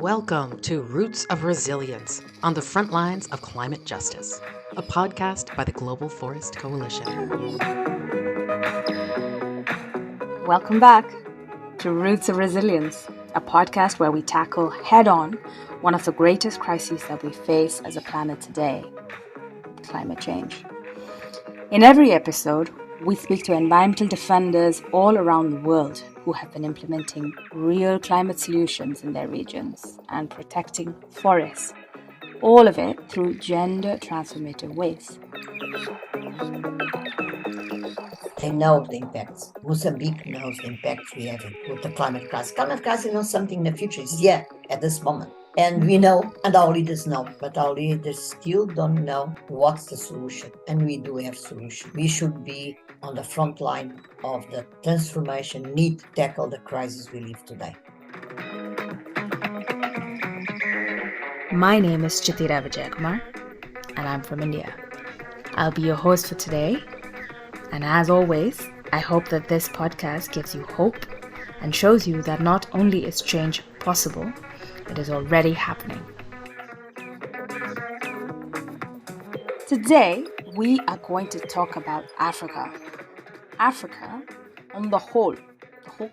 Welcome to Roots of Resilience on the Front Lines of Climate Justice, a podcast by the Global Forest Coalition. Welcome back to Roots of Resilience, a podcast where we tackle head-on one of the greatest crises that we face as a planet today, climate change. In every episode, we speak to environmental defenders all around the world who have been implementing real climate solutions in their regions and protecting forests, all of it through gender transformative ways. They know the impacts. Mozambique knows the impacts we have with the climate crisis. Climate crisis is not something in the future. It's at this moment. And we know, and our leaders know, but our leaders still don't know what's the solution. And we do have solution. We should be on the front line of the transformation, need to tackle the crisis we live today. My name is Chithira Vijayakumar, and I'm from India. I'll be your host for today. And as always, I hope that this podcast gives you hope and shows you that not only is change possible, it is already happening. Today, we are going to talk about Africa. Africa, on the whole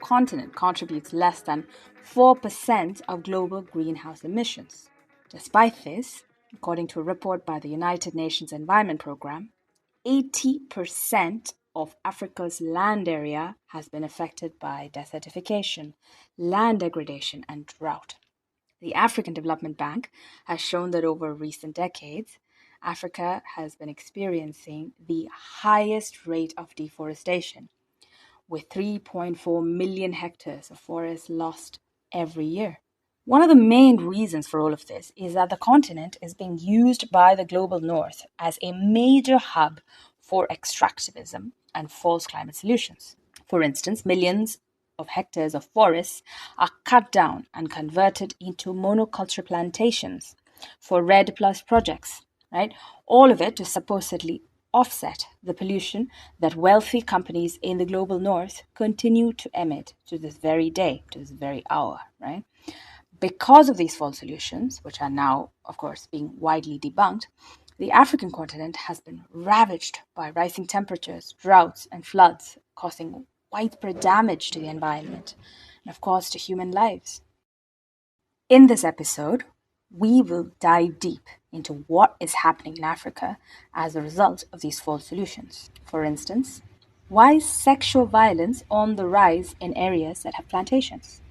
continent contributes less than 4% of global greenhouse emissions. Despite this, according to a report by the United Nations Environment Programme, 80% of Africa's land area has been affected by desertification, land degradation, and drought. The African Development Bank has shown that over recent decades, Africa has been experiencing the highest rate of deforestation, with 3.4 million hectares of forest lost every year. One of the main reasons for all of this is that the continent is being used by the global north as a major hub for extractivism and false climate solutions. For instance, millions of hectares of forests are cut down and converted into monoculture plantations for REDD+ projects, right? All of it to supposedly offset the pollution that wealthy companies in the global north continue to emit to this very day, to this very hour, right? Because of these false solutions, which are now, of course, being widely debunked, the African continent has been ravaged by rising temperatures, droughts, and floods, causing widespread damage to the environment and, of course, to human lives. In this episode, we will dive deep into what is happening in Africa as a result of these false solutions. For instance, why is sexual violence on the rise in areas that have plantations?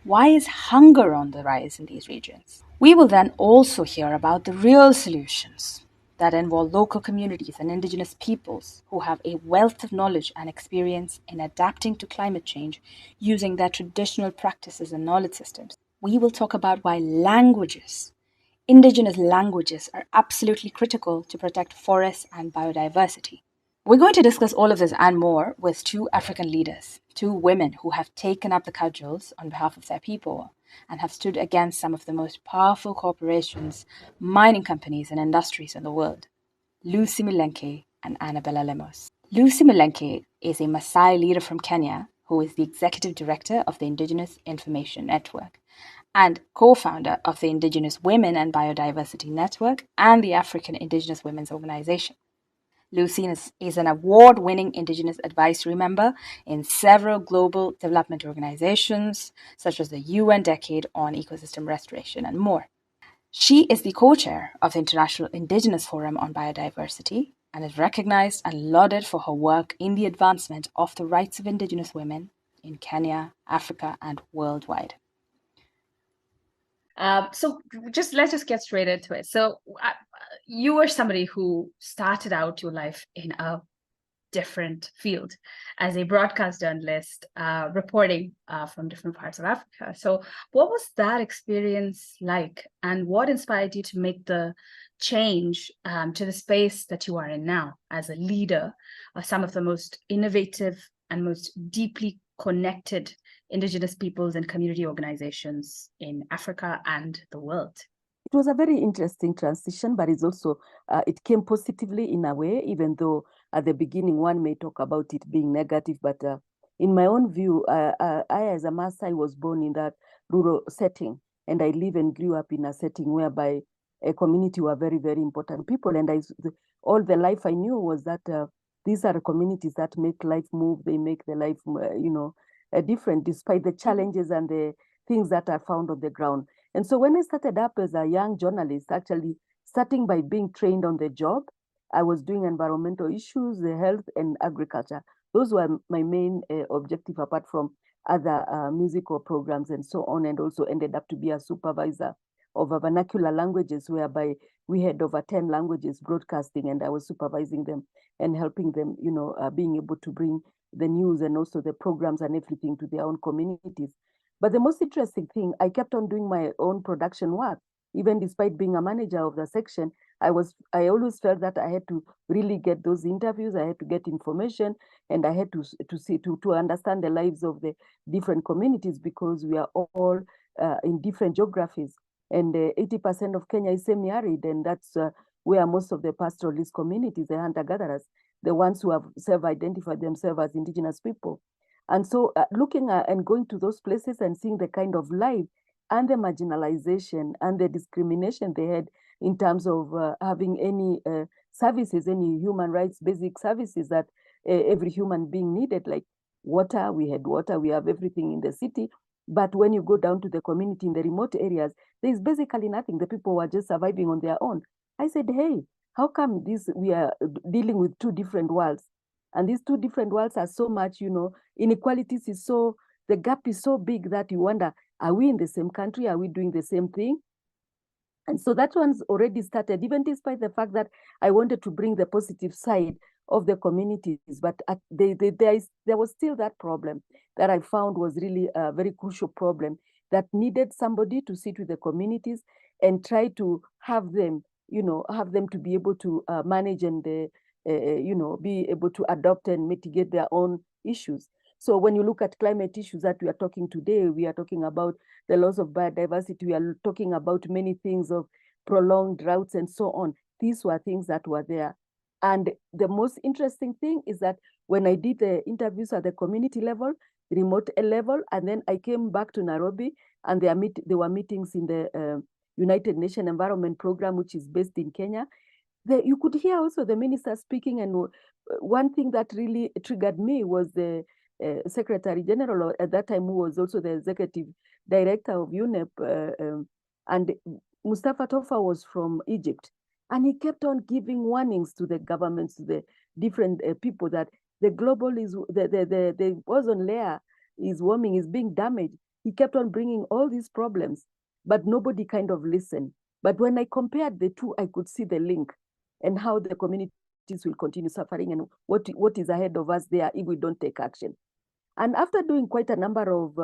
Why is hunger on the rise in these regions? We will then also hear about the real solutions that involve local communities and indigenous peoples who have a wealth of knowledge and experience in adapting to climate change using their traditional practices and knowledge systems. We will talk about why indigenous languages, are absolutely critical to protect forests and biodiversity. We're going to discuss all of this and more with two African leaders, two women who have taken up the cudgels on behalf of their people and have stood against some of the most powerful corporations, mining companies, and industries in the world, Lucy Mulenkei and Anabela Lemos. Lucy Mulenkei is a Maasai leader from Kenya who is the executive director of the Indigenous Information Network and co-founder of the Indigenous Women and Biodiversity Network and the African Indigenous Women's Organization. Lucy is an award-winning Indigenous advisory member in several global development organizations, such as the UN Decade on Ecosystem Restoration and more. She is the co-chair of the International Indigenous Forum on Biodiversity and is recognized and lauded for her work in the advancement of the rights of Indigenous women in Kenya, Africa, and worldwide. So let's just get straight into it. So you were somebody who started out your life in a different field as a broadcast journalist, reporting from different parts of Africa. So what was that experience like, and what inspired you to make the change to the space that you are in now as a leader of some of the most innovative and most deeply connected Indigenous peoples and community organizations in Africa and the world? It was a very interesting transition, but it's also, it came positively in a way, even though at the beginning one may talk about it being negative. But in my own view, I as a Maasai was born in that rural setting. and I live and grew up in a setting whereby a community were very, very important people. And all the life I knew was that these are communities that make life move. They make the life, different despite the challenges and the things that are found on the ground. And so when I started up as a young journalist, actually starting by being trained on the job, I was doing environmental issues, the health and agriculture. Those were my main objective, apart from other musical programs and so on, and also ended up to be a supervisor of vernacular languages, whereby we had over 10 languages broadcasting, and I was supervising them and helping them, being able to bring the news and also the programs and everything to their own communities. But the most interesting thing, I kept on doing my own production work. Even despite being a manager of the section, I always felt that I had to really get those interviews, I had to get information, and I had to understand the lives of the different communities, because we are all in different geographies. And 80% of Kenya is semi-arid, and that's where most of the pastoralist communities, the hunter-gatherers, the ones who have self-identified themselves as indigenous people. And so looking at and going to those places and seeing the kind of life and the marginalization and the discrimination they had in terms of having any services, any human rights, basic services that every human being needed, like water. We had water, we have everything in the city. But when you go down to the community in the remote areas, there's basically nothing. The people were just surviving on their own. I said, hey, how come we are dealing with two different worlds? And these two different worlds are so much, inequalities is so, the gap is so big that you wonder, are we in the same country? Are we doing the same thing? And so that one's already started, even despite the fact that I wanted to bring the positive side of the communities, but there was still that problem that I found was really a very crucial problem that needed somebody to sit with the communities and try to have them, to be able to manage and, be able to adopt and mitigate their own issues. So when you look at climate issues that we are talking today, we are talking about the loss of biodiversity, we are talking about many things of prolonged droughts and so on. These were things that were there. And the most interesting thing is that when I did the interviews at the community level, remote level, and then I came back to Nairobi, and there were meetings in the United Nations Environment Program, which is based in Kenya. You could hear also the minister speaking, and one thing that really triggered me was the Secretary General at that time, who was also the executive director of UNEP, and Mustafa Tofa was from Egypt. And he kept on giving warnings to the governments, to the different people, that the ozone layer is warming, is being damaged. He kept on bringing all these problems, but nobody kind of listened. But when I compared the two, I could see the link and how the communities will continue suffering and what is ahead of us there if we don't take action. And after doing quite a number of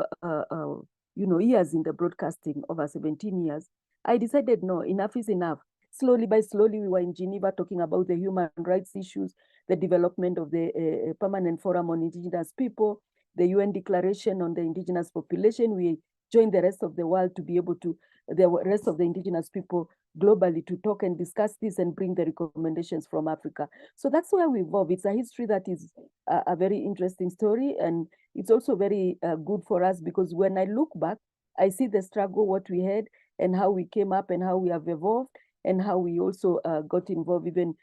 years in the broadcasting, over 17 years, I decided, no, enough is enough. Slowly by slowly, we were in Geneva talking about the human rights issues, the development of the Permanent Forum on Indigenous People, the UN Declaration on the Indigenous Population. We joined the rest of the world to be able to, the rest of the indigenous people globally, to talk and discuss this and bring the recommendations from Africa. So that's where we evolve. It's a history that is a very interesting story, and it's also very good for us, because when I look back, I see the struggle, what we had, and how we came up, and how we have evolved, and how we also got involved, even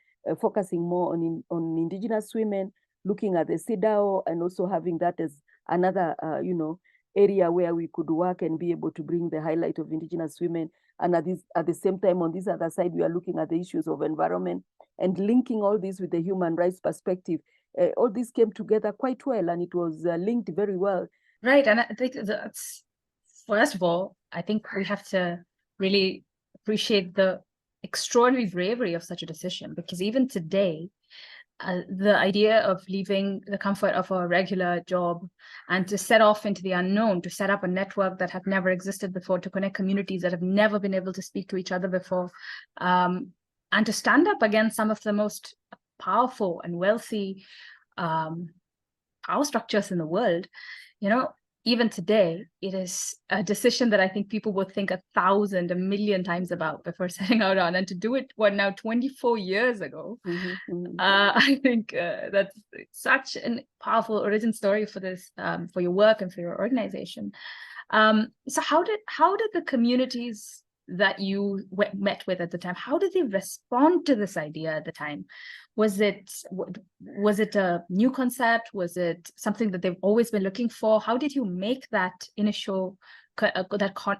focusing more on indigenous women, looking at the CEDAW, and also having that as another, area where we could work and be able to bring the highlight of indigenous women. And at the same time, on this other side, we are looking at the issues of environment and linking all this with the human rights perspective. All this came together quite well, and it was linked very well. Right, and I think that's, first of all, I think we have to really appreciate the extraordinary bravery of such a decision, because even today, the idea of leaving the comfort of a regular job and to set off into the unknown, to set up a network that had never existed before, to connect communities that have never been able to speak to each other before, and to stand up against some of the most powerful and wealthy power structures in the world, even today, it is a decision that I think people would think 1,000, 1,000,000 times about before setting out on. And to do it, 24 years ago, I think that's such a powerful origin story for this, for your work and for your organization. So how did the communities that you met with at the time, how did they respond to this idea at the time? Was it a new concept? Was it something that they've always been looking for? How did you make that initial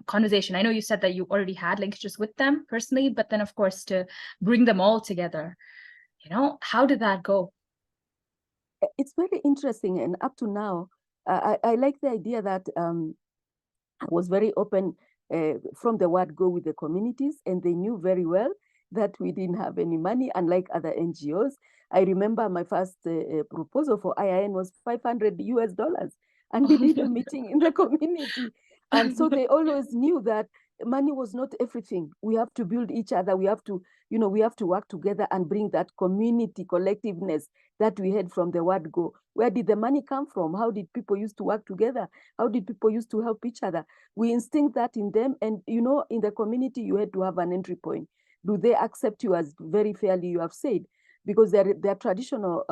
conversation? I know you said that you already had linkages with them personally, but then of course to bring them all together, how did that go? It's very interesting, and up to now, I like the idea that I was very open from the word go with the communities, and they knew very well that we didn't have any money, unlike other NGOs. I remember my first proposal for IIN was $500, and we did a meeting in the community. And so they always knew that money was not everything. We have to build each other. We have to, we have to work together and bring that community collectiveness that we had from the word go. Where did the money come from? How did people used to work together? How did people used to help each other? We instinct that in them. And, in the community, you had to have an entry point. Do they accept you as very fairly, you have said? Because they're traditional,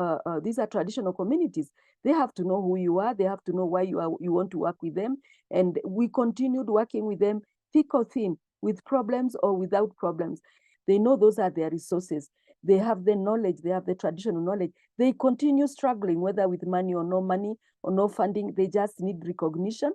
these are traditional communities. They have to know who you are. They have to know why you want to work with them. And we continued working with them, thick or thin, with problems or without problems. They know those are their resources. They have the knowledge. They have the traditional knowledge. They continue struggling, whether with money or no funding. They just need recognition.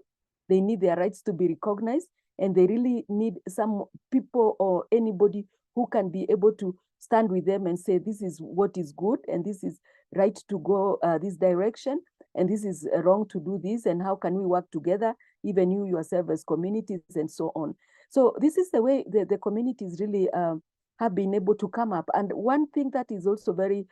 They need their rights to be recognized. And they really need some people or anybody who can be able to stand with them and say, this is what is good, and this is right to go this direction, and this is wrong to do this, and how can we work together, even you yourself as communities, and so on. So this is the way the communities really have been able to come up. And one thing that is also very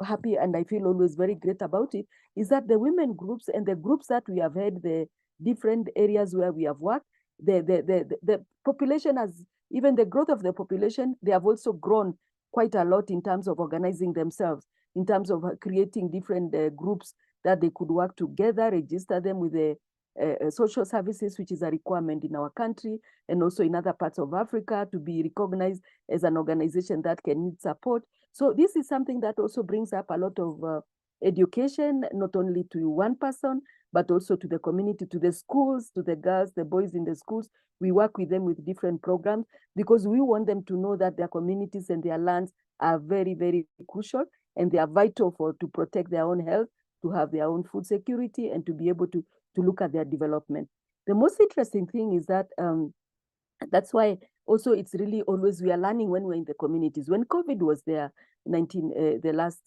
happy, and I feel always very great about it, is that the women groups and the groups that we have had, the different areas where we have worked, the population has, even the growth of the population, they have also grown quite a lot in terms of organizing themselves, in terms of creating different groups that they could work together, register them with the social services, which is a requirement in our country and also in other parts of Africa, to be recognized as an organization that can need support. So this is something that also brings up a lot of education, not only to one person, but also to the community, to the schools, to the girls, the boys in the schools. We work with them with different programs because we want them to know that their communities and their lands are very, very crucial, and they are vital to protect their own health, to have their own food security, and to be able to look at their development. The most interesting thing is that that's why also it's really always we are learning when we're in the communities. When COVID was there, the last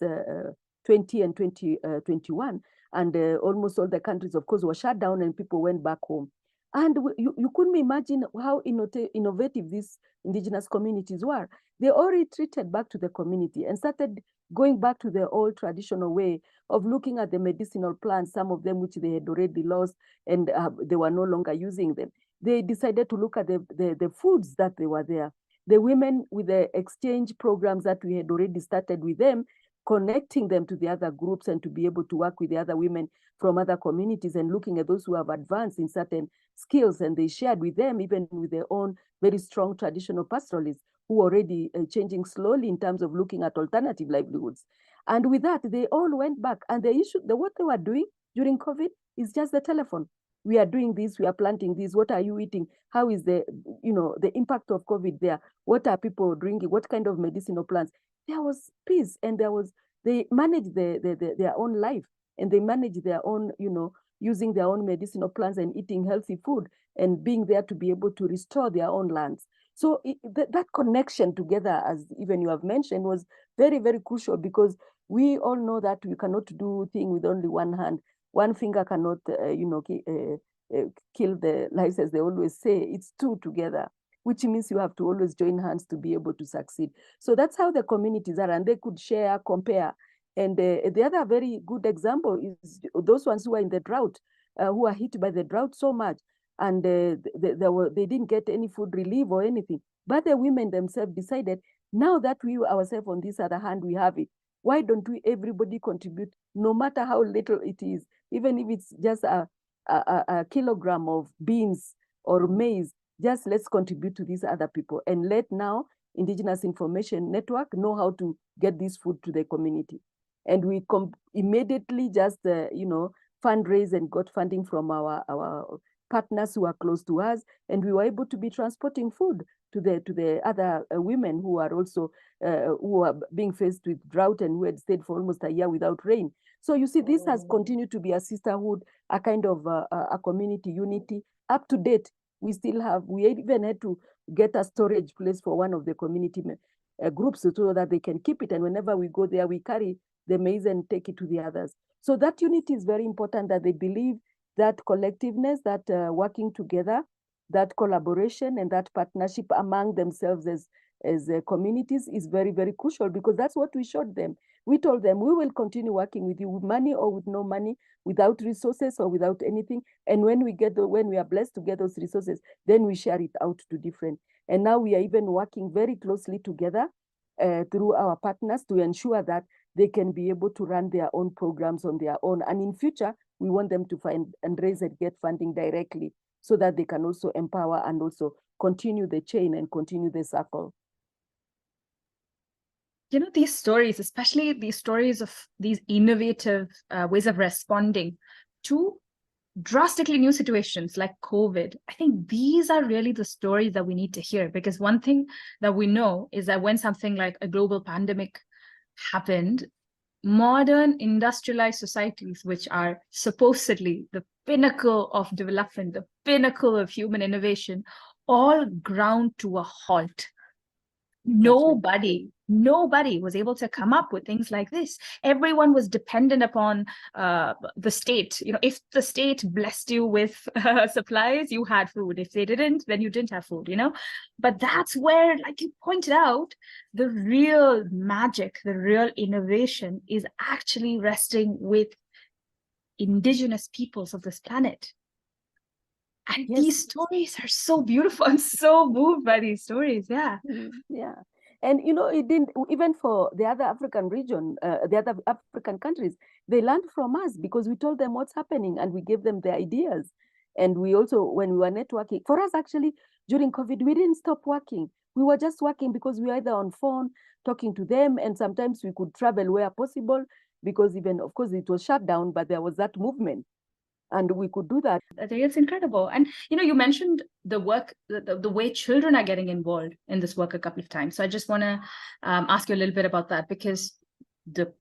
20 and 2021, and almost all the countries, of course, were shut down and people went back home. And you couldn't imagine how innovative these indigenous communities were. They all retreated back to the community and started going back to their old traditional way of looking at the medicinal plants, some of them which they had already lost and they were no longer using them. They decided to look at the foods that they were there. The women, with the exchange programs that we had already started with them, connecting them to the other groups and to be able to work with the other women from other communities and looking at those who have advanced in certain skills, and they shared with them, even with their own very strong traditional pastoralists who are already changing slowly in terms of looking at alternative livelihoods. And with that, they all went back, and what they were doing during COVID is just the telephone. We are doing this, we are planting this, what are you eating? How is the impact of COVID there? What are people drinking? What kind of medicinal plants? There was peace, and they managed their own life, and they managed their own, using their own medicinal plants and eating healthy food and being there to be able to restore their own lands. So that connection together, as even you have mentioned, was very, very crucial, because we all know that we cannot do things with only one hand. One finger cannot, kill the lives, as they always say. It's two together, which means you have to always join hands to be able to succeed. So that's how the communities are, and they could share, compare. And the other very good example is those ones who are in the drought, who are hit by the drought so much, and they didn't get any food relief or anything. But the women themselves decided, now that we ourselves on this other hand, we have it, why don't we everybody contribute, no matter how little it is, even if it's just a kilogram of beans or maize, just let's contribute to these other people, and let now Indigenous Information Network know how to get this food to the community. And we immediately just, fundraise and got funding from our partners who are close to us, and we were able to be transporting food to the other women who are also who are being faced with drought and who had stayed for almost a year without rain. So you see, this has continued to be a sisterhood, a kind of a community unity. Up to date, we even had to get a storage place for one of the community groups so that they can keep it. And whenever we go there, we carry the maize and take it to the others. So that unity is very important, that they believe that collectiveness, that working together, that collaboration and that partnership among themselves as communities is very, very crucial, because that's what we showed them. We told them, we will continue working with you with money or with no money, without resources or without anything. And when we are blessed to get those resources, then we share it out to different. And now we are even working very closely together through our partners to ensure that they can be able to run their own programs on their own. And in future, we want them to find and raise and get funding directly so that they can also empower and also continue the chain and continue the circle. You know, these stories, especially these stories of these innovative ways of responding to drastically new situations like COVID, I think these are really the stories that we need to hear, because one thing that we know is that when something like a global pandemic happened, modern industrialized societies, which are supposedly the pinnacle of development, the pinnacle of human innovation, all ground to a halt. Nobody was able to come up with things like this. Everyone was dependent upon the state. You know, if the state blessed you with supplies, you had food. If they didn't, then you didn't have food, you know. But that's where, like you pointed out, the real magic, the real innovation is actually resting with indigenous peoples of this planet. And these stories are so beautiful. I'm so moved by these stories. Yeah. Yeah. And, you know, it didn't, even for the other African region, the other African countries, they learned from us because we told them what's happening and we gave them the ideas. And we also, when we were networking, for us actually, during COVID, we didn't stop working. We were just working because we were either on phone, talking to them, and sometimes we could travel where possible because even, of course, it was shut down, but there was that movement. And we could do that. I think it's incredible. And, you know, you mentioned the work, the way children are getting involved in this work a couple of times. So I just want to ask you a little bit about that, because the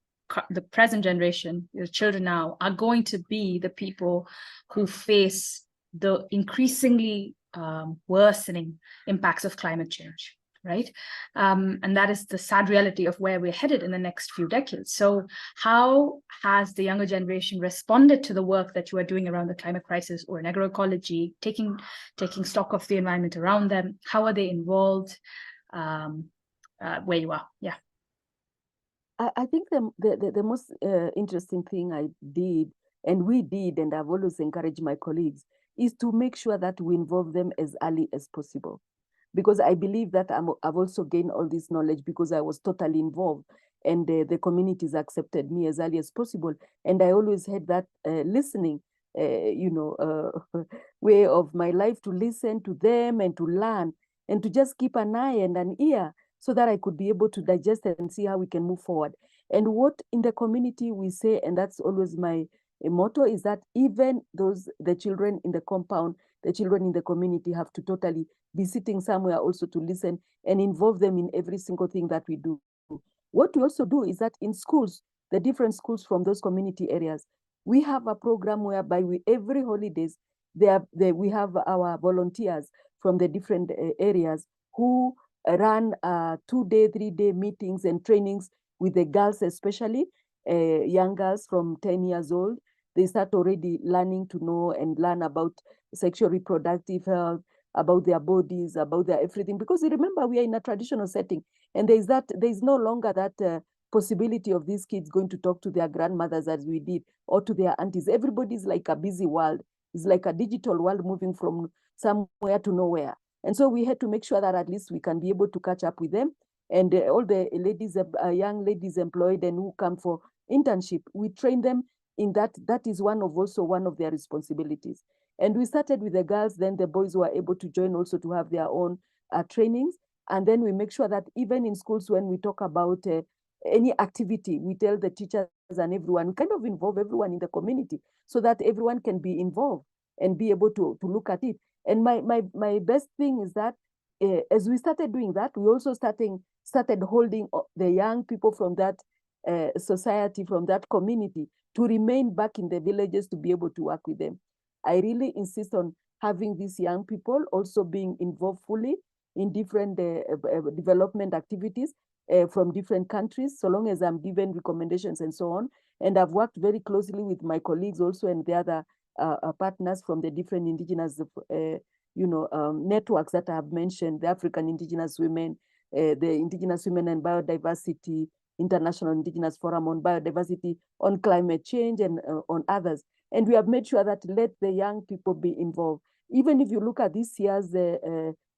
present generation, the children now, are going to be the people who face the increasingly worsening impacts of climate change. Right. And that is the sad reality of where we're headed in the next few decades. So how has the younger generation responded to the work that you are doing around the climate crisis or in agroecology, taking stock of the environment around them? How are they involved where you are? Yeah. I think the most interesting thing I did, and we did, and I've always encouraged my colleagues, is to make sure that we involve them as early as possible. Because I believe that I've also gained all this knowledge because I was totally involved, and the communities accepted me as early as possible. And I always had that listening, way of my life, to listen to them and to learn and to just keep an eye and an ear so that I could be able to digest and see how we can move forward. And what in the community we say, and that's always my motto, is that even the children in the compound, the children in the community have to totally be sitting somewhere also to listen and involve them in every single thing that we do. What we also do is that in schools, the different schools from those community areas, we have a program whereby every holidays, we have our volunteers from the different areas who run 2-day, 3-day meetings and trainings with the girls, especially young girls from 10 years old. They start already learning to know and learn about sexual reproductive health, about their bodies, about their everything. Because remember, we are in a traditional setting, and there's no longer that possibility of these kids going to talk to their grandmothers as we did, or to their aunties. Everybody's like a busy world. It's like a digital world moving from somewhere to nowhere. And so we had to make sure that at least we can be able to catch up with them. And all the ladies, young ladies employed and who come for internship, we train them in that. That is also one of their responsibilities. And we started with the girls, then the boys were able to join also to have their own trainings. And then we make sure that even in schools, when we talk about any activity, we tell the teachers and everyone, we kind of involve everyone in the community so that everyone can be involved and be able to look at it. And my best thing is that as we started doing that, we also started holding the young people from that society, from that community, to remain back in the villages to be able to work with them. I really insist on having these young people also being involved fully in different development activities from different countries, so long as I'm given recommendations and so on. And I've worked very closely with my colleagues also and the other partners from the different indigenous networks that I have mentioned, the African Indigenous Women, the Indigenous Women and Biodiversity, International Indigenous Forum on Biodiversity, on climate change, and on others. And we have made sure that let the young people be involved. Even if you look at this year's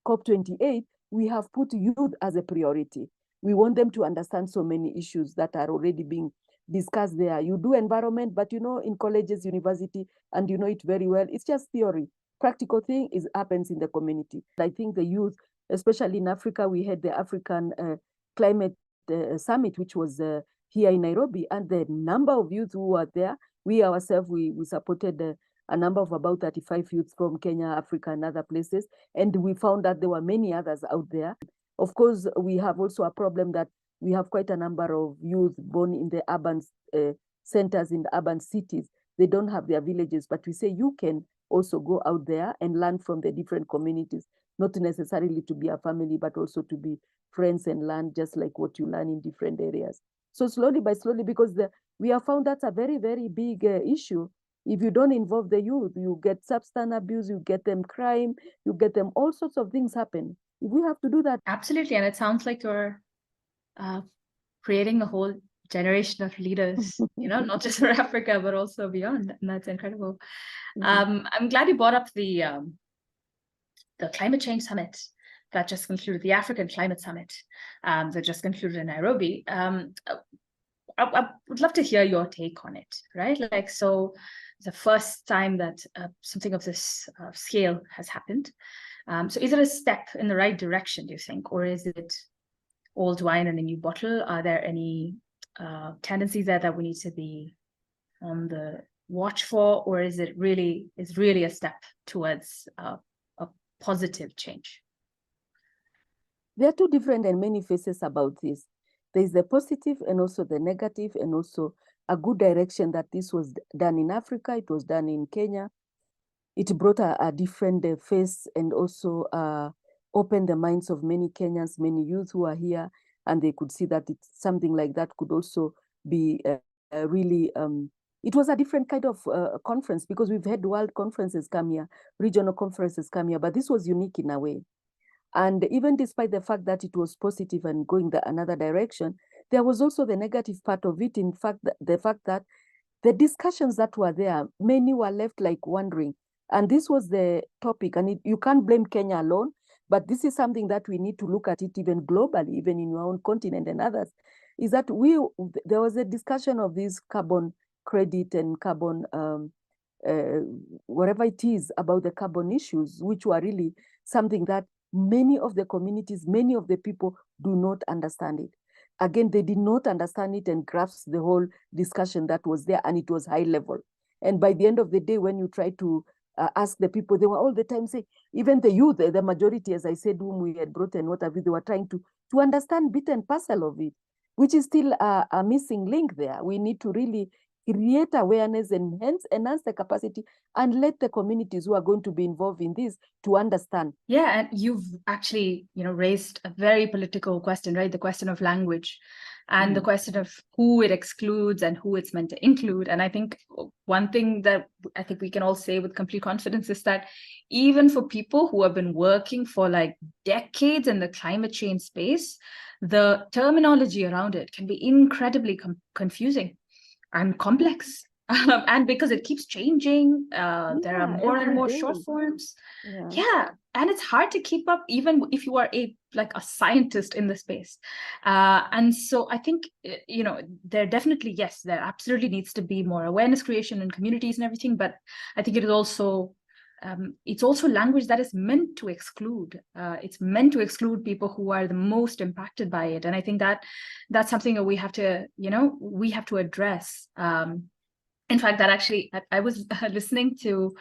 COP28, we have put youth as a priority. We want them to understand so many issues that are already being discussed there. You do environment, but in colleges, university, and you know it very well, it's just theory. Practical thing happens in the community. I think the youth, especially in Africa, we had the African Climate Summit, which was here in Nairobi, and the number of youth who were there, we ourselves, we supported a number of about 35 youths from Kenya, Africa, and other places, and we found that there were many others out there. Of course, we have also a problem that we have quite a number of youth born in the urban centers, in the urban cities. They don't have their villages, but we say you can also go out there and learn from the different communities, not necessarily to be a family, but also to be friends and learn just like what you learn in different areas. So slowly by slowly, because we have found that's a very, very big issue. If you don't involve the youth, you get substance abuse, you get them crime, you get them all sorts of things happen. If we have to do that. Absolutely. And it sounds like you're creating a whole generation of leaders, not just for Africa, but also beyond. And that's incredible. Mm-hmm. I'm glad you brought up the climate change summit that just concluded, the African Climate Summit that just concluded in Nairobi. I would love to hear your take on it, right? Like, so the first time that something of this scale has happened. So is it a step in the right direction, do you think? Or is it old wine in a new bottle? Are there any tendencies there that we need to be on the watch for? Or is it really a step towards a positive change? There are two different and many faces about this. There is the positive and also the negative, and also a good direction that this was done in Africa. It was done in Kenya. It brought a different face and also opened the minds of many Kenyans, many youth who are here, and they could see that something like that could also be really, it was a different kind of conference, because we've had world conferences come here, regional conferences come here, but this was unique in a way. And even despite the fact that it was positive and going another direction, there was also the negative part of it. In fact, the fact that the discussions that were there, many were left like wondering. And this was the topic, and you can't blame Kenya alone, but this is something that we need to look at it even globally, even in our own continent and others, is that there was a discussion of this carbon credit and carbon, whatever it is about the carbon issues, which were really something that many of the communities, many of the people do not understand it. Again, they did not understand it and grasp the whole discussion that was there, and it was high level. And by the end of the day, when you try to ask the people, they were all the time saying, even the youth, the majority, as I said, whom we had brought and what have you, they were trying to understand bit and parcel of it, which is still a missing link there. We need to really create awareness and hence enhance the capacity and let the communities who are going to be involved in this to understand. Yeah, and you've actually, raised a very political question, right? The question of language and the question of who it excludes and who it's meant to include. And I think one thing that I think we can all say with complete confidence is that even for people who have been working for like decades in the climate change space, the terminology around it can be incredibly confusing and complex, and because it keeps changing, there are more and more short forms. And it's hard to keep up, even if you are a scientist in the space. And so I think there definitely, yes, there absolutely needs to be more awareness creation in communities and everything. But I think it is also it's also language that is meant to exclude. It's meant to exclude people who are the most impacted by it. And I think that that's something that we have to, we have to address. In fact, that actually, I was listening to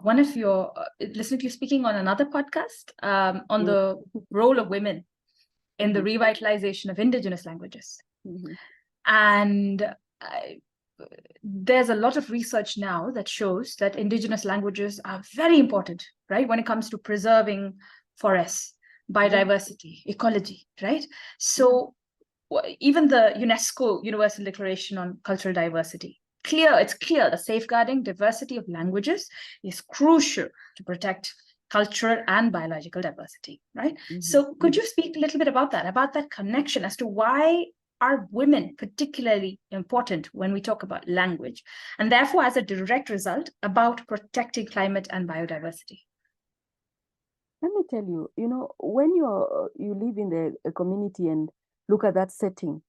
listening to you speaking on another podcast on the role of women in the revitalization of indigenous languages. And there's a lot of research now that shows that indigenous languages are very important, right? When it comes to preserving forests, biodiversity, ecology, right? So even the UNESCO Universal Declaration on Cultural Diversity, it's clear the safeguarding diversity of languages is crucial to protect cultural and biological diversity, right? So could you speak a little bit about that connection as to why are women particularly important when we talk about language, and therefore as a direct result about protecting climate and biodiversity? Let me tell you, when you live in a community and look at that setting,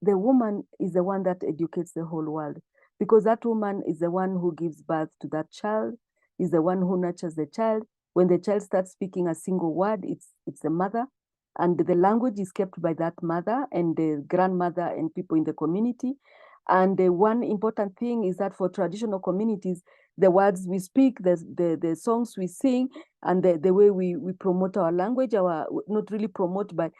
the woman is the one that educates the whole world, because that woman is the one who gives birth to that child, is the one who nurtures the child. When the child starts speaking a single word, it's the mother, and the language is kept by that mother and the grandmother and people in the community. And one important thing is that for traditional communities, the words we speak, the songs we sing, and the way we promote our language, not really promote, but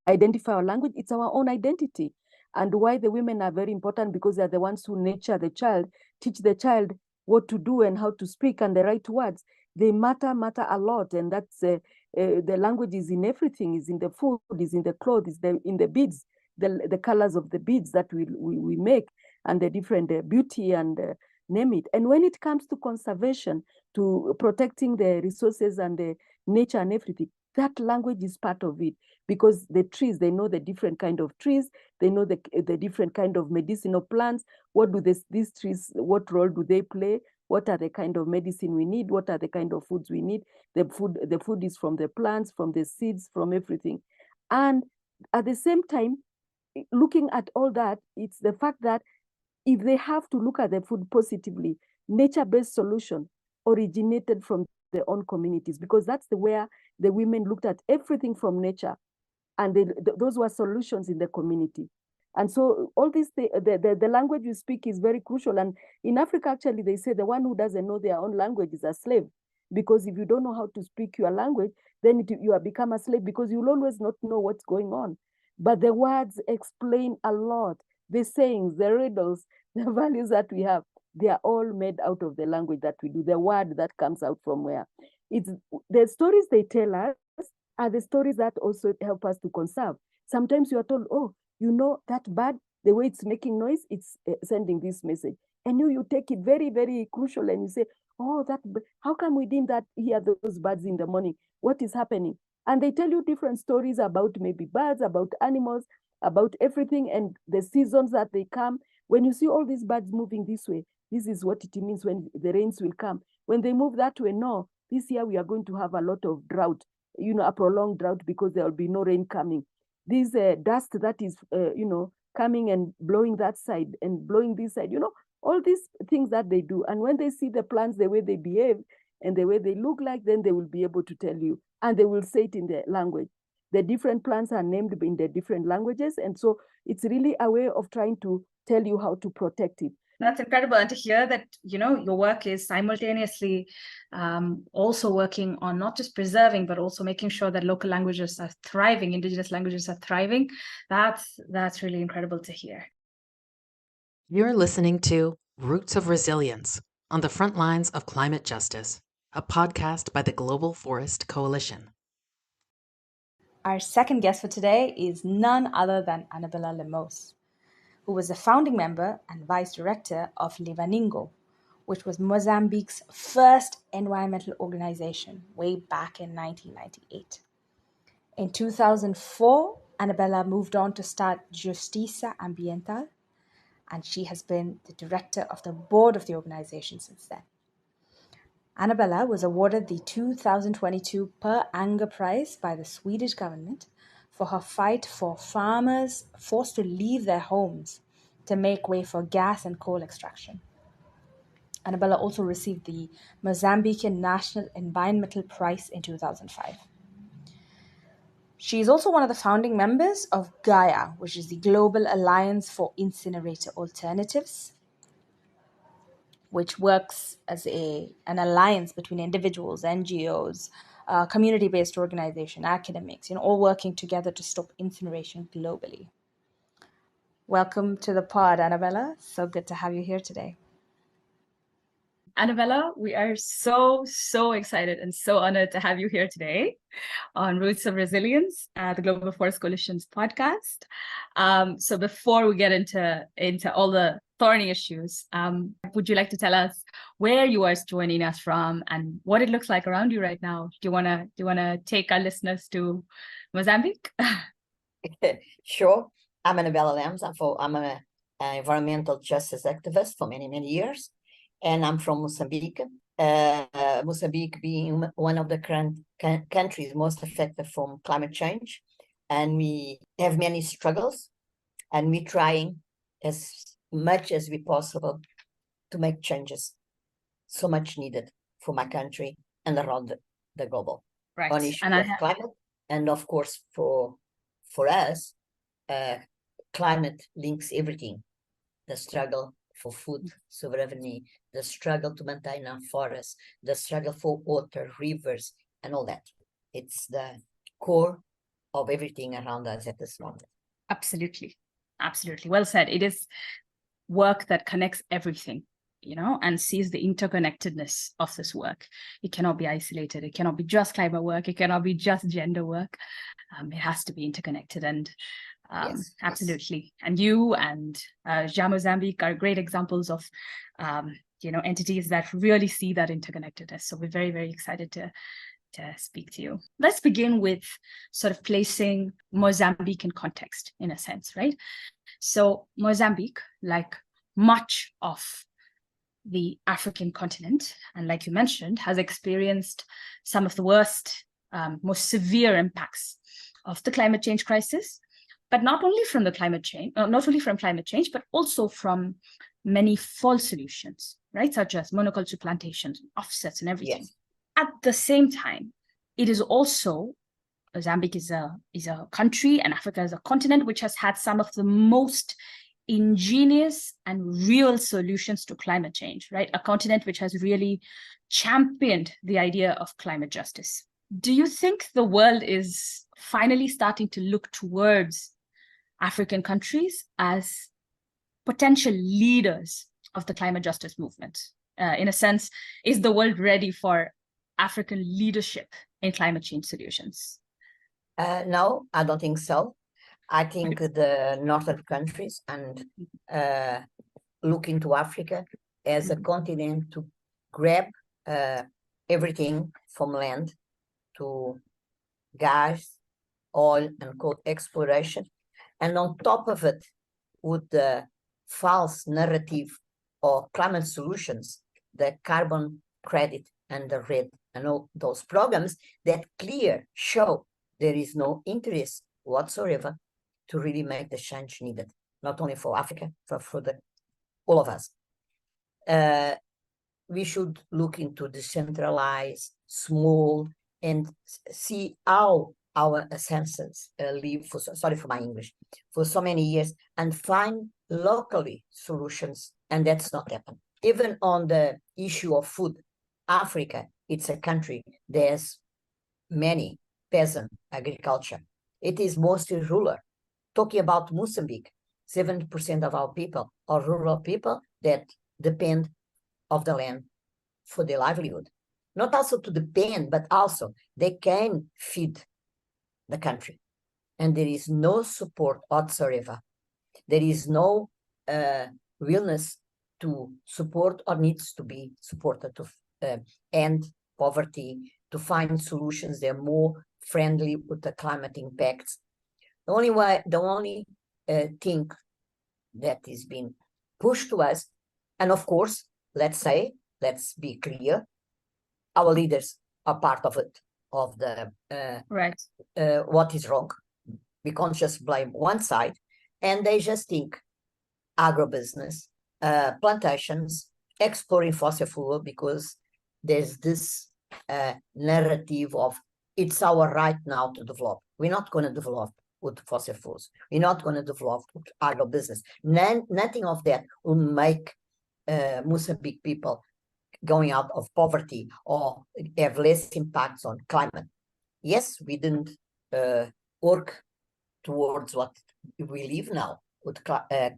identify our language, it's our own identity. And why the women are very important, because they're the ones who nurture the child, teach the child what to do and how to speak and the right words. They matter a lot. And that's the language is in everything, is in the food, is in the clothes, is in the beads, the colors of the beads that we make, and the different beauty and name it. And when it comes to conservation, to protecting the resources and the nature and everything, that language is part of it, because the trees, they know the different kind of trees, they know the different kind of medicinal plants. What do these trees, what role do they play? What are the kind of medicine we need? What are the kind of foods we need? The food is from the plants, from the seeds, from everything. And at the same time, looking at all that, it's the fact that if they have to look at the food positively, nature-based solution originated from their own communities, because that's where the women looked at everything from nature, and those were solutions in the community. And so all this, the language you speak is very crucial. And in Africa, actually, they say the one who doesn't know their own language is a slave, because if you don't know how to speak your language, then you have become a slave, because you'll always not know what's going on. But the words explain a lot. The sayings, the riddles, the values that we have, they are all made out of the language that we do, the word that comes out from where. It's the stories they tell us are the stories that also help us to conserve. Sometimes you are told, oh, that bird, the way it's making noise, it's sending this message. And you take it very, very crucial, and you say, oh, how come we didn't hear those birds in the morning? What is happening? And they tell you different stories about maybe birds, about animals, about everything, and the seasons that they come. When you see all these birds moving this way, this is what it means when the rains will come. When they move that way, no, this year we are going to have a lot of drought, a prolonged drought, because there will be no rain coming. This dust that is, coming and blowing that side and blowing this side, all these things that they do. And when they see the plants, the way they behave and the way they look like, then they will be able to tell you, and they will say it in their language. The different plants are named in the different languages. And so it's really a way of trying to tell you how to protect it. That's incredible. And to hear that, your work is simultaneously also working on not just preserving, but also making sure that local languages are thriving, indigenous languages are thriving. That's really incredible to hear. You're listening to Roots of Resilience on the Front Lines of Climate Justice, a podcast by the Global Forest Coalition. Our second guest for today is none other than Anabela Lemos, who was a founding member and vice director of Livaningo, which was Mozambique's first environmental organization way back in 1998. In 2004, Anabela moved on to start Justiça Ambiental, and she has been the director of the board of the organization since then. Anabela was awarded the 2022 Per Anger Prize by the Swedish government for her fight for farmers forced to leave their homes to make way for gas and coal extraction. Anabela also received the Mozambican National Environmental Prize in 2005. She is also one of the founding members of Gaia, which is the Global Alliance for Incinerator Alternatives. which works as an alliance between individuals, NGOs, community-based organization, academics, all working together to stop incineration globally. Welcome to the pod, Anabela. So good to have you here today. Anabela, we are so excited and so honored to have you here today on Roots of Resilience, the Global Forest Coalition's podcast. So before we get into all the thorny issues, would you like to tell us where you are joining us from and what it looks like around you right now? Do you wanna take our listeners to Mozambique? Sure. I'm Anabela Lemos. I'm an environmental justice activist for many years, and I'm from Mozambique. Mozambique being one of the current countries most affected from climate change, and we have many struggles, and we're trying as much as we possible to make changes so much needed for my country and around the global on issues of climate, and of course for us, climate links everything: the struggle for food sovereignty, the struggle to maintain our forests, the struggle for water, rivers, and all that. It's the core of everything around us at this moment. Absolutely. Well said. It is work that connects everything, and sees the interconnectedness of this work. It cannot be isolated. It cannot be just climate work. It cannot be just gender work. It has to be interconnected. And yes. Absolutely. And you and Mozambique are great examples of, entities that really see that interconnectedness. So we're very excited to speak to you. Let's begin with sort of placing Mozambique in context, in a sense, right? So Mozambique, like much of the African continent, and like you mentioned, has experienced some of the worst, most severe impacts of the climate change crisis, but not only from climate change, but also from many false solutions, right? Such as monoculture plantations, offsets, and everything. Yes. At the same time, it is also, Mozambique is a country, and Africa is a continent which has had some of the most ingenious and real solutions to climate change, right? A continent which has really championed the idea of climate justice. Do you think the world is finally starting to look towards African countries as potential leaders of the climate justice movement? In a sense, is the world ready for African leadership in climate change solutions? No, I don't think so. I think the northern countries and look into Africa as a continent to grab everything from land to gas, oil, and coal exploration. And on top of it, with the false narrative of climate solutions, the carbon credit and the RED and all those programs that clear show there is no interest whatsoever to really make the change needed, not only for Africa, but for all of us. We should look into decentralized, small, and see how our ancestors live sorry for my English, for so many years, and find locally solutions, and that's not happened. Even on the issue of food, Africa, it's a country, there's many peasant agriculture. It is mostly rural. Talking about Mozambique, 70% of our people are rural people that depend of the land for their livelihood. Not also to depend, but also they can feed the country. And there is no support whatsoever. There is no willingness to support or needs to be supported to end poverty, to find solutions that are more friendly with the climate impacts. The only thing that is being pushed to us, and of course, let's be clear, our leaders are part of it, of the right. What is wrong. We can't just blame one side, and they just think agribusiness, plantations, exploring fossil fuel, because there's this narrative of it's our right now to develop. We're not going to develop with fossil fuels. We're not going to develop with agribusiness. Nothing of that will make Mozambique people going out of poverty or have less impacts on climate. Yes, we didn't work towards what we live now with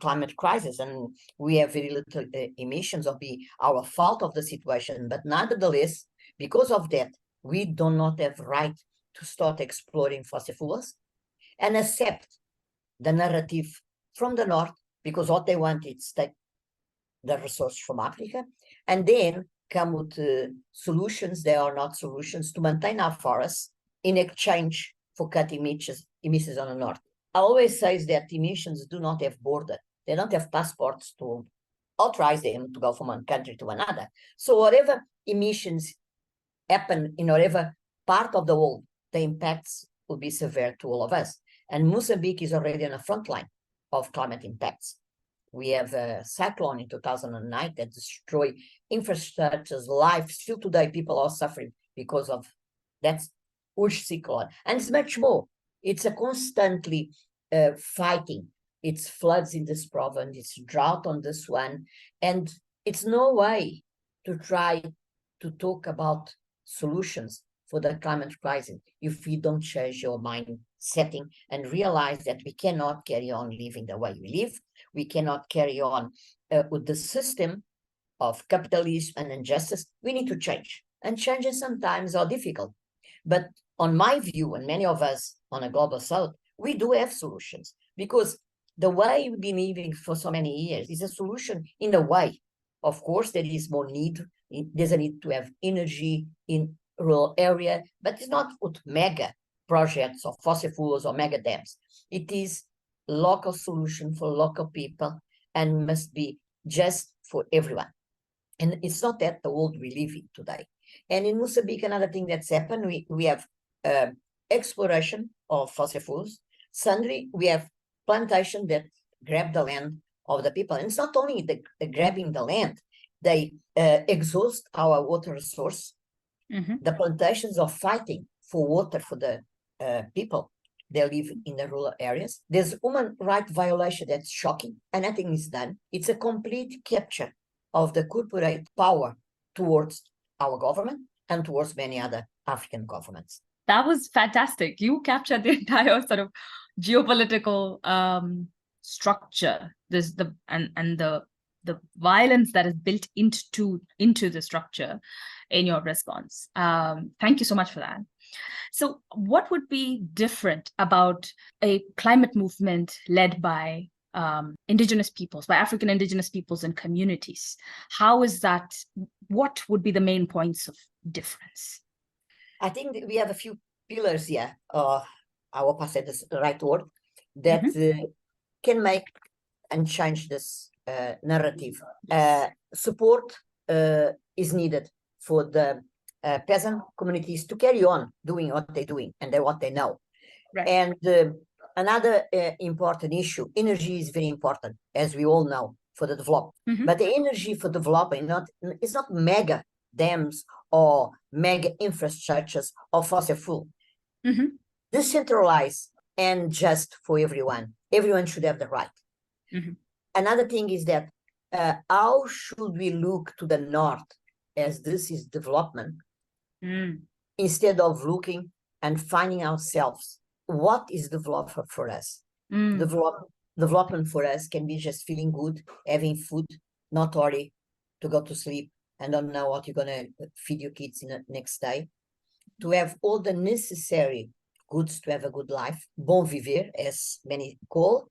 climate crisis, and we have very little emissions or be our fault of the situation. But nevertheless, because of that, we do not have right to start exploring fossil fuels and accept the narrative from the north, because what they want is take the resources from Africa and then come with solutions that are not solutions to maintain our forests in exchange for cutting emissions on the north. I always say that emissions do not have border. They don't have passports to authorize them to go from one country to another. So whatever emissions happen in whatever part of the world, the impacts will be severe to all of us. And Mozambique is already on the front line of climate impacts. We have a cyclone in 2009 that destroyed infrastructures, life. Still today, people are suffering because of that huge cyclone. And it's much more. It's a constantly fighting. It's floods in this province, it's drought on this one. And it's no way to try to talk about solutions for the climate crisis if we don't change your mind setting and realize that we cannot carry on living the way we live. We cannot carry on with the system of capitalism and injustice. We need to change, and changes sometimes are difficult. But on my view, and many of us on a global south, we do have solutions, because the way we've been living for so many years is a solution in a way. Of course, there is more need. There's a need to have energy in rural area, but it's not with mega projects or fossil fuels or mega dams. It is local solution for local people and must be just for everyone. And it's not that the world we live in today. And in Mozambique, another thing that's happened, we have exploration of fossil fuels. Suddenly, we have plantation that grab the land of the people. And it's not only the grabbing the land, they exhaust our water resource. Mm-hmm. The plantations are fighting for water for the people. They live in the rural areas. There's human rights violation that's shocking, and nothing is done. It's a complete capture of the corporate power towards our government and towards many other African governments. That was fantastic. You captured the entire sort of geopolitical structure. The violence that is built into the structure in your response. Thank you so much for that. So what would be different about a climate movement led by indigenous peoples, by African indigenous peoples and communities? How is that? What would be the main points of difference? I think we have a few pillars here. I hope I said this the right word, that can make and change this narrative. Support is needed for the peasant communities to carry on doing what they're doing and what they know. Right. And another important issue, energy is very important, as we all know, for the development. Mm-hmm. But the energy for developing it's not mega dams or mega infrastructures or fossil fuel. Mm-hmm. Decentralized and just for everyone. Everyone should have the right. Mm-hmm. Another thing is that how should we look to the north as this is development instead of looking and finding ourselves what is development for us? Development for us can be just feeling good, having food, not worry to go to sleep and don't know what you're going to feed your kids in the next day, to have all the necessary goods to have a good life, bon vivre, as many call,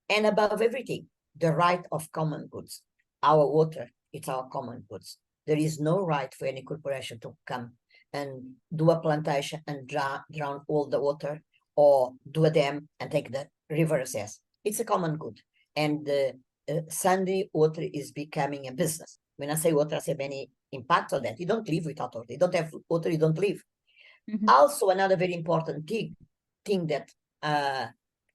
and above everything, the right of common goods. Our water, it's our common goods. There is no right for any corporation to come and do a plantation and drown all the water or do a dam and take the river access. It's a common good. And Sunday water is becoming a business. When I say water, I say many impacts on that. You don't live without water. You don't have water, you don't live. Mm-hmm. Also, another very important thing that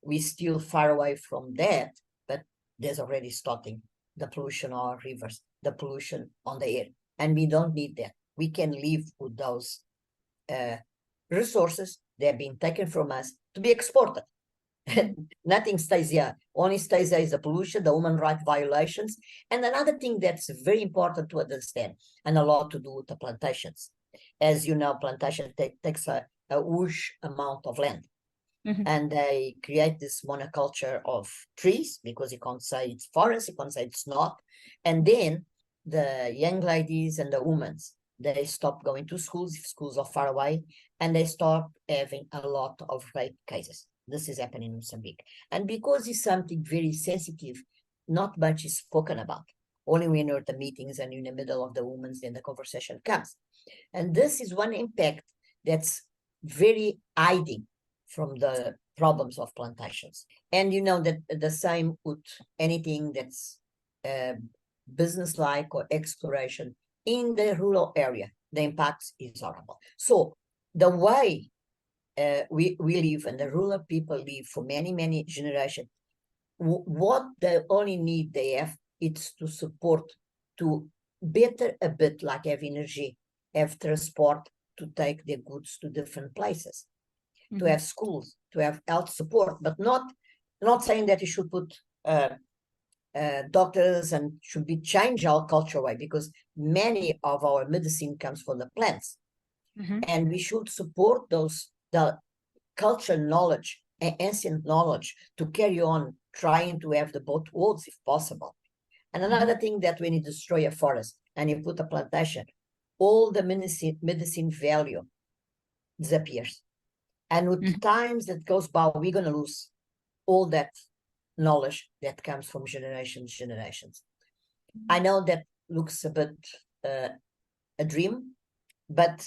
we're still far away from that, but there's already starting the pollution on our rivers, the pollution on the air. And we don't need that. We can live with those resources that have been taken from us to be exported. Nothing stays here. Only stays there is the pollution, the human rights violations. And another thing that's very important to understand, and a lot to do with the plantations. As you know, plantation takes a huge amount of land. And they create this monoculture of trees, because you can't say it's forest, you can't say it's not. And then the young ladies and the women, they stop going to schools if schools are far away, and they start having a lot of rape cases. This is happening in Mozambique. And because it's something very sensitive, not much is spoken about. Only when you're at the meetings and in the middle of the women's, then the conversation comes. And this is one impact that's very hiding from the problems of plantations. And you know that the same with anything that's business-like or exploration in the rural area, the impact is horrible. So the way we live and the rural people live for many, many generations, what the only need they have is to support, to better a bit like have energy, have transport, to take their goods to different places, to have schools, to have health support, but not saying that you should put doctors and should be change our culture way, because many of our medicine comes from the plants. And we should support the culture knowledge and ancient knowledge to carry on trying to have the both worlds if possible. And another thing, that when you destroy a forest and you put a plantation, all the medicine value disappears. And with times that goes by, we're going to lose all that knowledge that comes from generations. I know that looks a bit a dream, but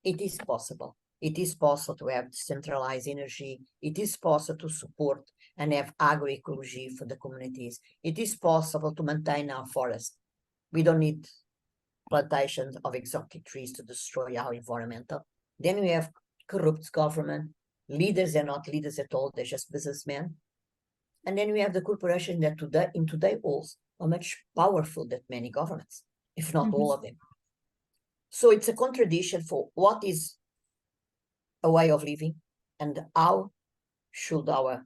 it is possible. It is possible to have decentralized energy. It is possible to support and have agroecology for the communities. It is possible to maintain our forests. We don't need plantations of exotic trees to destroy our environmental. Then we have corrupt government. Leaders are not leaders at all. They're just businessmen. And then we have the corporation that in today also are much powerful than many governments, if not all of them. So it's a contradiction for what is a way of living and how should our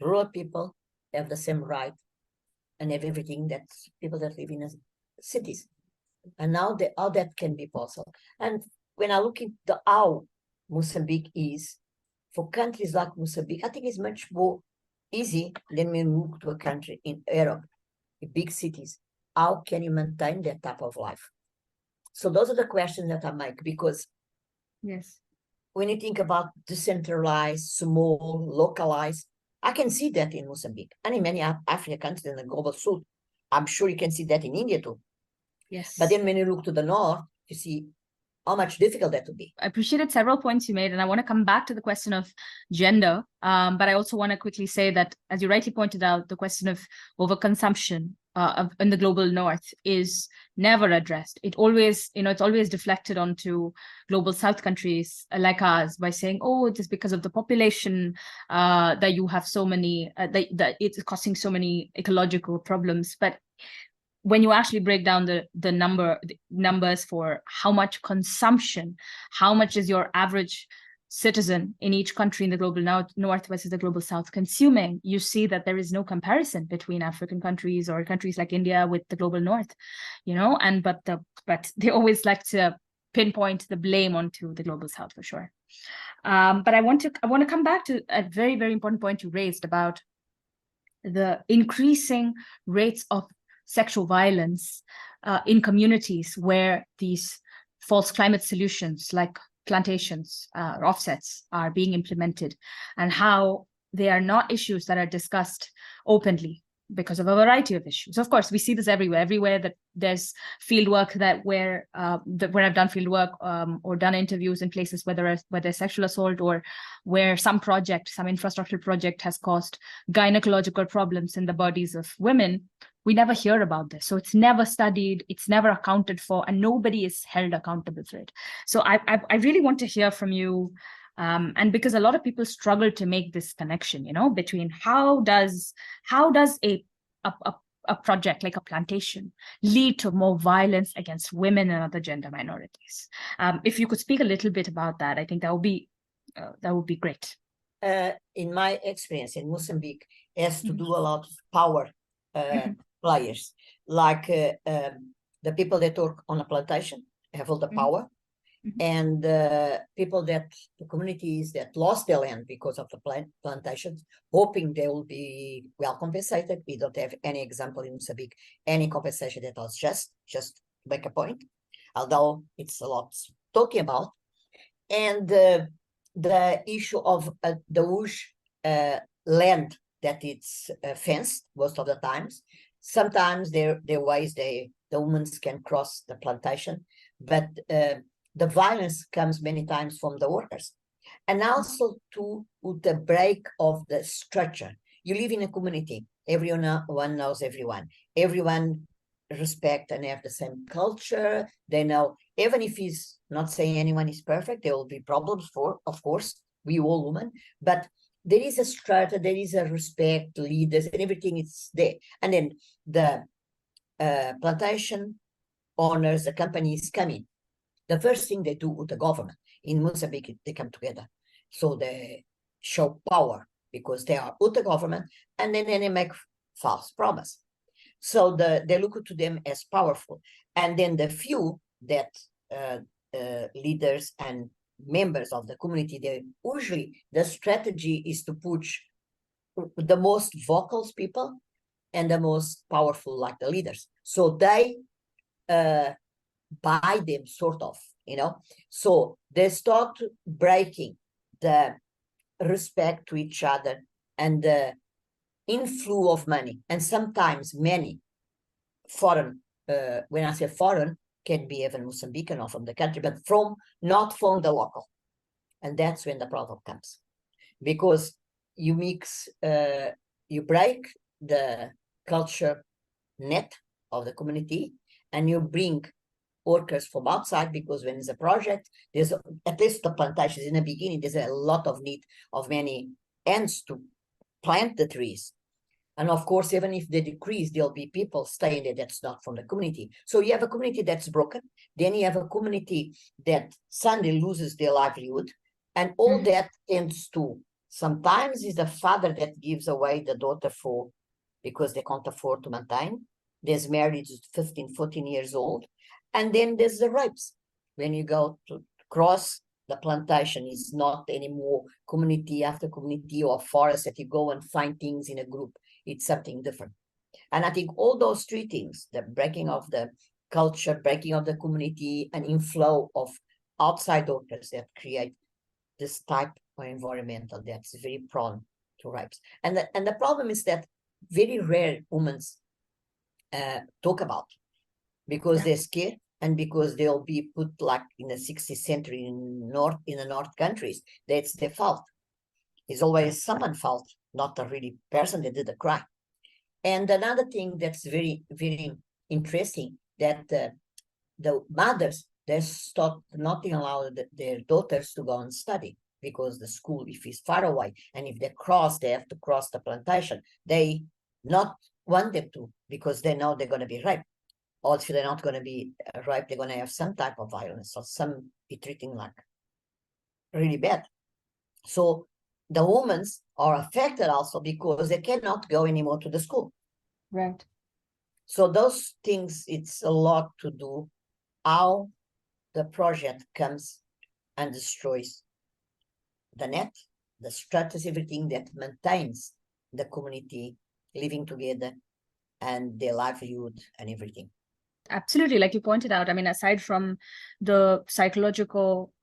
rural people have the same right and have everything that people that live in cities. And now how that can be possible. And when I look into how Mozambique is, for countries like Mozambique, I think it's much more easy than when we move to a country in Europe, in big cities. How can you maintain that type of life? So those are the questions that I make, because when you think about decentralized, small, localized, I can see that in Mozambique and in many African countries in the global south. I'm sure you can see that in India too. But then when you look to the north, you see how much difficult that would be. I appreciated several points you made, and I want to come back to the question of gender. But I also want to quickly say that, as you rightly pointed out, the question of overconsumption in the global north is never addressed. It always, it's always deflected onto global south countries like ours by saying, oh, it is because of the population that you have so many, that it's causing so many ecological problems. But when you actually break down the numbers for how much consumption, how much is your average citizen in each country in the global north versus the global south consuming, you see that there is no comparison between African countries or countries like India with the global north, and but they always like to pinpoint the blame onto the global south for sure. But I want to come back to a very, very important point you raised about the increasing rates of sexual violence in communities where these false climate solutions like plantations or offsets are being implemented, and how they are not issues that are discussed openly because of a variety of issues. Of course, we see this everywhere that there's field work where I've done field work or done interviews in places where there's sexual assault, or where some infrastructure project has caused gynecological problems in the bodies of women. We never hear about this. So it's never studied, it's never accounted for, and nobody is held accountable for it. So I really want to hear from you, and because a lot of people struggle to make this connection, between how does a project like a plantation lead to more violence against women and other gender minorities. If you could speak a little bit about that, I think that would be great. in my experience in Mozambique, has to do a lot of power players, like the people that work on a plantation have all the power, and people that, the communities that lost their land because of the plantations, hoping they will be well compensated. We don't have any example in Mozambique, any compensation that was just to make a point, although it's a lot talking about. And the issue of the huge land that it's fenced most of the times. Sometimes there ways the women can cross the plantation, but the violence comes many times from the workers. And also to the break of the structure. You live in a community, everyone knows everyone. Everyone respect and have the same culture. They know, even if he's not saying anyone is perfect, there will be problems of course, we all women, but there is a strata, there is a respect, leaders, and everything is there. And then the plantation owners, the companies come in. The first thing they do with the government in Mozambique, they come together. So they show power because they are with the government, and then they make false promise. So they look to them as powerful. And then the few that leaders and members of the community, they usually, the strategy is to push the most vocal people and the most powerful, like the leaders. So they buy them, sort of, So they start breaking the respect to each other and the inflow of money. And sometimes many foreign, when I say foreign, can be even Mozambican or from the country, but not from the local. And that's when the problem comes. Because you mix, you break the culture net of the community, and you bring workers from outside, because when it's a project, there's at least the plantations in the beginning, there's a lot of need of many hands to plant the trees. And of course, even if they decrease, there'll be people staying there that's not from the community. So you have a community that's broken. Then you have a community that suddenly loses their livelihood. And all that tends to, sometimes is the father that gives away the daughter because they can't afford to maintain. There's marriage 15, 14 years old. And then there's the rapes. When you go to cross the plantation, is not anymore community after community or forest that you go and find things in a group. It's something different. And I think all those three things, the breaking of the culture, breaking of the community, and inflow of outside workers that create this type of environmental that's very prone to rapes. And the problem is that very rare women talk about, because they're scared, and because they'll be put like in the 16th century in the North countries. That's their fault. It's always someone's fault, not a really person that did the crime. And another thing that's very, very interesting, that the mothers, they start not allowing their daughters to go and study, because the school, if it's far away, and if they have to cross the plantation, they not want them to, because they know they're going to be raped. Or if they're not going to be raped, they're going to have some type of violence, or some be treating like really bad. So the women are affected also, because they cannot go anymore to the school. Right. So those things, it's a lot to do how the project comes and destroys the net, the strategy, everything that maintains the community living together and their livelihood and everything. Absolutely. Like you pointed out, I mean, aside from the psychological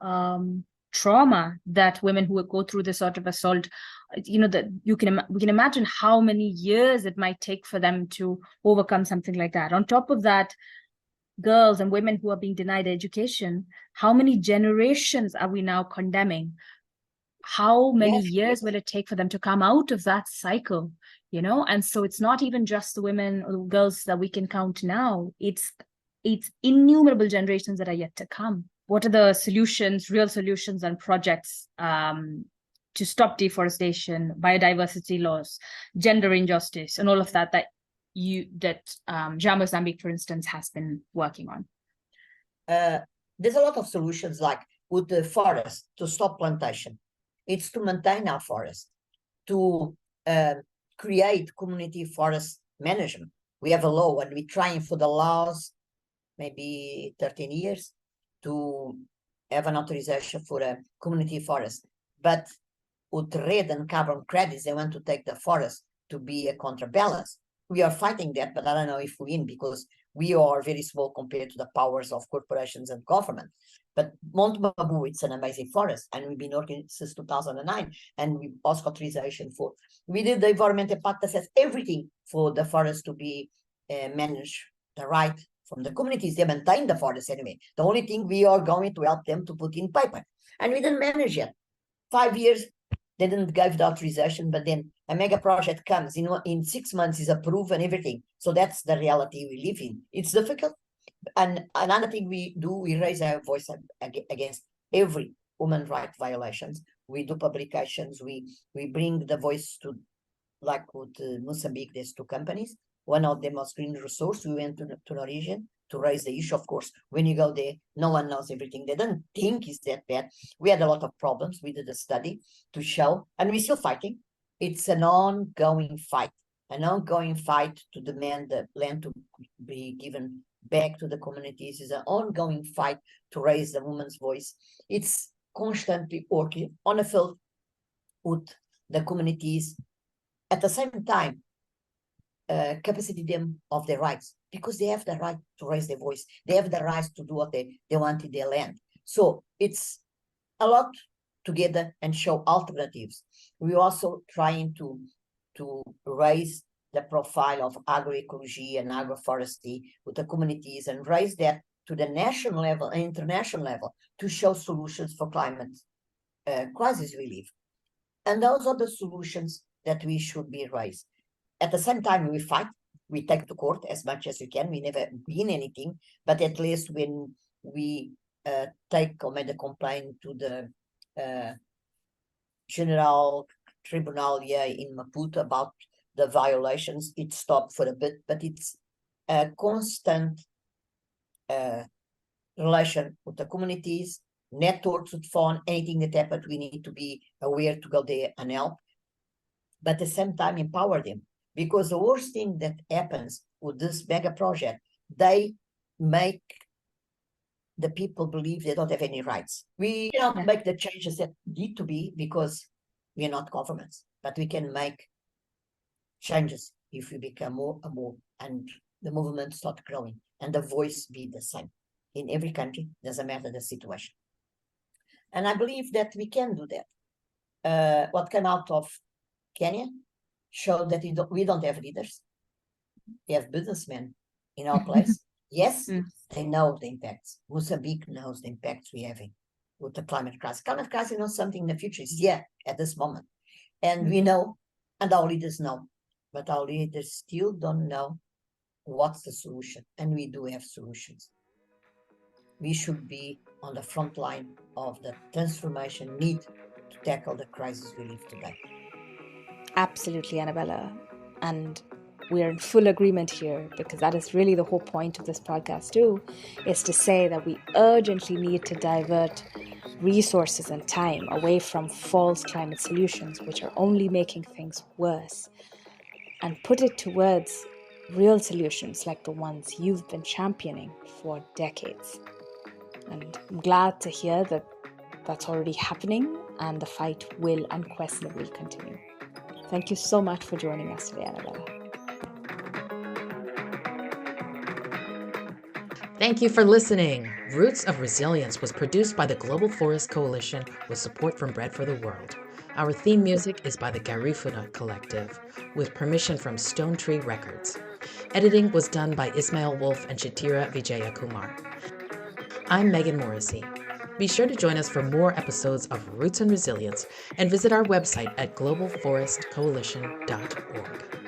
trauma that women who go through this sort of assault, that we can imagine how many years it might take for them to overcome something like that. On top of that, girls and women who are being denied education, how many generations are we now condemning? How many years will it take for them to come out of that cycle? And so it's not even just the women or the girls that we can count now. It's innumerable generations that are yet to come. What are the solutions, real solutions and projects to stop deforestation, biodiversity loss, gender injustice, and all of that Mozambique, for instance, has been working on? There's a lot of solutions, like with the forest, to stop plantation. It's to maintain our forests, to create community forest management. We have a law, and we're trying for the last maybe 13 years to have an authorization for a community forest. But with red and carbon credits, they want to take the forest to be a counterbalance. We are fighting that, but I don't know if we win, because we are very small compared to the powers of corporations and government. But Montmabu, it's an amazing forest, and we've been working since 2009, and we asked authorization for. We did the environmental impact assess, everything for the forest to be managed the right from the communities. They maintain the forest anyway. The only thing we are going to help them to put in paper, and we didn't manage it. 5 years, they didn't give the authorization, but then a mega project comes, in 6 months is approved and everything. So that's the reality we live in. It's difficult. And another thing we do, we raise our voice against every human rights violations. We do publications. We bring the voice to, like with Mozambique, there's 2 companies. One of them was Green Resource. We went to Norwegian to raise the issue. Of course, when you go there, no one knows everything. They don't think it's that bad. We had a lot of problems. We did a study to show, and we're still fighting. It's an ongoing fight to demand the land to be given back to the communities. Is an ongoing fight to raise the woman's voice. It's constantly working on a field with the communities. At the same time, capacity them of their rights, because they have the right to raise their voice. They have the right to do what they want in their land. So it's a lot together and show alternatives. We're also trying to raise the profile of agroecology and agroforestry with the communities, and raise that to the national level and international level to show solutions for climate crisis we live. And those are the solutions that we should be raised. At the same time, we fight, we take to court as much as we can. We never win anything, but at least when we take or make a complaint to the General Tribunal here in Maputo about the violations, it stopped for a bit, but it's a constant relation with the communities, networks with phone, anything that happens, we need to be aware to go there and help, but at the same time empower them. Because the worst thing that happens with this mega project, they make the people believe they don't have any rights. We cannot make the changes that need to be, because we are not governments, but we can make changes if we become more and more, and the movement start growing, and the voice be the same in every country, doesn't matter the situation. And I believe that we can do that. What came out of Kenya showed that we don't have leaders. We have businessmen in our place. Yes, they know the impacts. Mozambique knows the impacts we're having with the climate crisis. Climate crisis is not something in the future. It's at this moment. And we know, and our leaders know, but our leaders still don't know what's the solution. And we do have solutions. We should be on the front line of the transformation need to tackle the crisis we live today. Absolutely, Anabela. And we're in full agreement here, because that is really the whole point of this podcast too, is to say that we urgently need to divert resources and time away from false climate solutions, which are only making things worse, and put it towards real solutions like the ones you've been championing for decades. And I'm glad to hear that that's already happening, and the fight will unquestionably continue. Thank you so much for joining us today, Anabela. Thank you for listening. Roots of Resilience was produced by the Global Forest Coalition with support from Bread for the World. Our theme music is by the Garifuna Collective, with permission from Stone Tree Records. Editing was done by Ismail Wolf and Chithira Vijayakumar. I'm Megan Morrissey. Be sure to join us for more episodes of Roots and Resilience, and visit our website at globalforestcoalition.org.